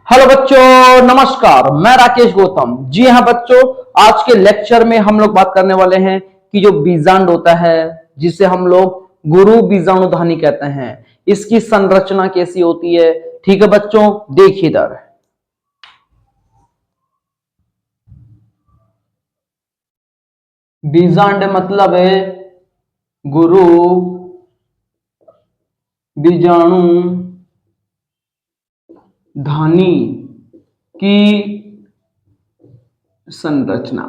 Hello बच्चों, नमस्कार। मैं राकेश गौतम। जी हाँ बच्चों, आज के लेक्चर में हम लोग बात करने वाले हैं कि जो बीजांड होता है, जिसे हम लोग गुरु बीजाणुधानी कहते हैं, इसकी संरचना कैसी होती है। ठीक है बच्चों, देखिए इधर। बीजांड मतलब है गुरु बीजाणु धानी की संरचना।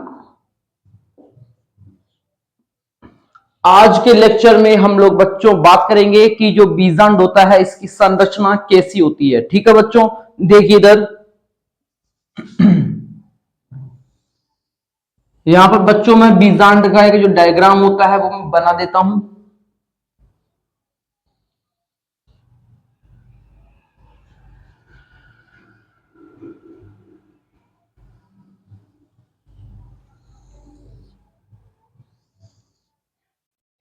आज के लेक्चर में हम लोग बच्चों बात करेंगे कि जो बीजांड होता है इसकी संरचना कैसी होती है। ठीक है बच्चों, देखिए इधर। यहां पर बच्चों में बीजांड का एक जो डायग्राम होता है वो मैं बना देता हूं।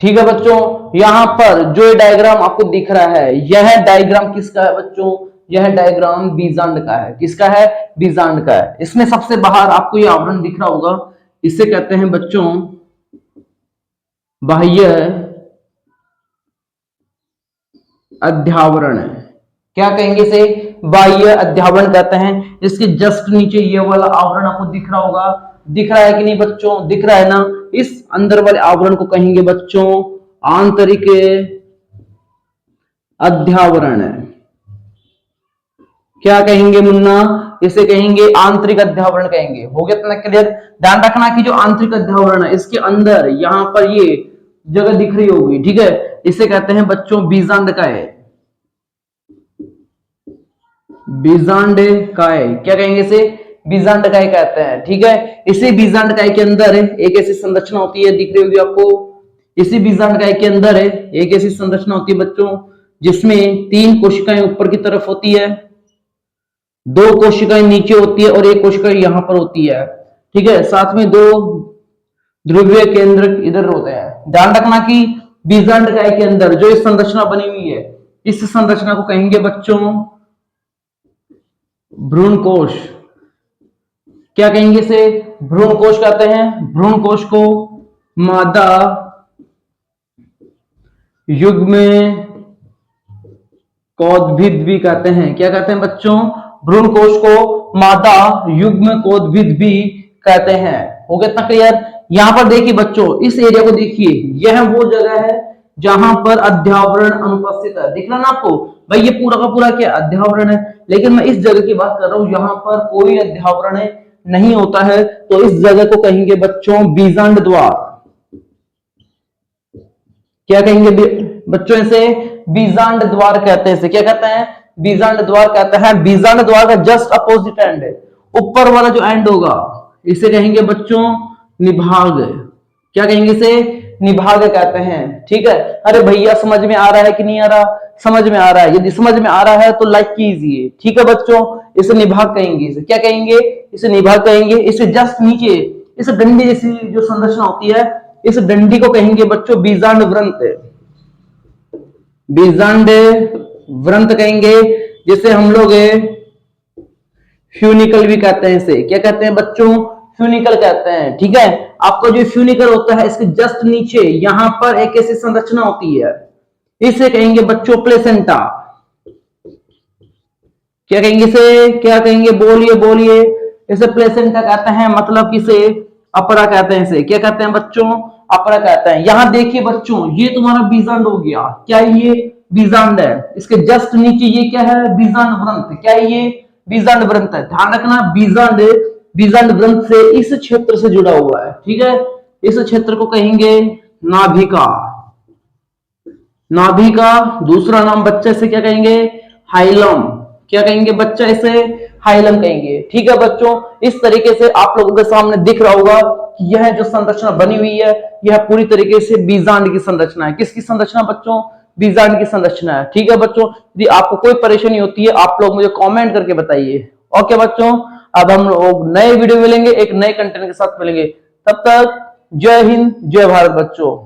ठीक है बच्चों, यहां पर जो डायग्राम आपको दिख रहा है, यह डायग्राम किसका है बच्चों? यह डायग्राम बीजांड का है। किसका है? बीजांड का है। इसमें सबसे बाहर आपको यह आवरण दिख रहा होगा, इसे कहते हैं बच्चों बाह्य अध्यावरण। क्या कहेंगे इसे? बाह्य अध्यावरण कहते हैं। इसके जस्ट नीचे ये वाला आवरण आपको दिख रहा होगा। दिख रहा है कि नहीं बच्चों? दिख रहा है ना? इस अंदर वाले आवरण को कहेंगे बच्चों आंतरिक अध्यावरण। क्या कहेंगे मुन्ना? इसे कहेंगे आंतरिक अध्यावरण कहेंगे। हो गया इतना क्लियर? ध्यान रखना कि जो आंतरिक अध्यावरण है इसके अंदर यहां पर ये जगह दिख रही होगी। ठीक है, इसे कहते हैं बच्चों बीजांड का है। बीजांड काय। क्या कहेंगे इसे? बीजांड काय कहते हैं। ठीक है, इसी बीजांड काय के अंदर एक ऐसी संरचना होती है, दिख रही होगी आपको। इसी बीजांड काय के अंदर एक ऐसी संरचना होती है बच्चों जिसमें 3 कोशिकाएं ऊपर की तरफ होती है, 2 कोशिकाएं नीचे होती है और 1 कोशिका यहां पर होती है। ठीक है, साथ में 2 ध्रुवीय केंद्र इधर होते हैं। ध्यान रखना कि बीजांड काय के अंदर जो इस संरचना बनी हुई है, इस संरचना को कहेंगे बच्चों भ्रूण कोश। क्या कहेंगे इसे? भ्रूण कोश कहते हैं। भ्रूण कोश को मादा युग्म कौदभिद भी कहते हैं। क्या कहते हैं बच्चों? भ्रूण कोश को मादा युग्म कौदभिद भी कहते हैं। हो गया इतना क्लियर? यहां पर देखिए बच्चों, इस एरिया को देखिए, यह वो जगह है जहां पर अध्यावरण अनुपस्थित है। दिख रहा ना आपको? भाई ये पूरा का पूरा क्या अध्यावरण है, लेकिन मैं इस जगह की बात कर रहा हूं यहां पर कोई अध्यावरण नहीं होता है, तो इस जगह को कहेंगे बच्चों बीजांड द्वार। क्या कहेंगे बच्चों? इसे बीजांड द्वार कहते हैं। इसे क्या कहते हैं? बीजांड द्वार कहते हैं। बीजांड द्वार का जस्ट अपोजिट एंड है, ऊपर वाला जो एंड होगा इसे कहेंगे बच्चों निभाग। क्या कहेंगे इसे? निभाग कहते हैं। ठीक है, अरे भैया समझ में आ रहा है कि नहीं आ रहा? समझ में आ रहा है। यदि समझ में आ रहा है तो लाइक कीजिए। ठीक है बच्चों, इसे निभाग कहेंगे। इसे क्या कहेंगे? इसे निभाग कहेंगे। इसे जस्ट नीचे इस डंडी जैसी जो संरचना होती है, इस डंडी को कहेंगे बच्चों बीजांड व्रंत। बीजांड व्रंत कहेंगे, जिसे हम लोग फ्यूनिकल भी कहते हैं। इसे क्या कहते हैं बच्चों? फ्यूनिकल कहते हैं। ठीक है, आपका जो फ्यूनिकल होता है इसके जस्ट नीचे यहां पर एक ऐसी संरचना होती है, इसे कहेंगे बच्चों प्लेसेंटा। क्या कहेंगे इसे? क्या कहेंगे? बोलिए बोलिए। इसे प्लेसेंटा कहते हैं, मतलब किसे अपरा कहते हैं। इसे क्या कहते हैं बच्चों? अपरा कहते हैं। यहां देखिए बच्चों, ये तुम्हारा बीजांड हो गया। क्या ये बीजांड है? इसके जस्ट नीचे ये क्या है? बीजांड व्रंत। क्या है ये? बीजांड व्रंत है। ध्यान रखना, बीजांड बीजांड व्रंत से इस क्षेत्र से जुड़ा हुआ है। ठीक है, इस क्षेत्र को कहेंगे नाभिका। नाभिका दूसरा नाम बच्चे से क्या कहेंगे? हाइलम। क्या कहेंगे बच्चा? इसे हाइलम कहेंगे। ठीक है बच्चों, इस तरीके से आप लोगों के सामने दिख रहा होगा कि यह जो संरचना बनी हुई है यह पूरी तरीके से बीजांड की संरचना है। किसकी संरचना बच्चों? बीजांड की संरचना है। ठीक है बच्चों, यदि आपको कोई परेशानी होती है आप लोग मुझे कमेंट करके बताइए। ओके बच्चों, अब हम लोग नए वीडियो मिलेंगे, एक नए कंटेंट के साथ मिलेंगे। तब तक जय हिंद, जय भारत बच्चों।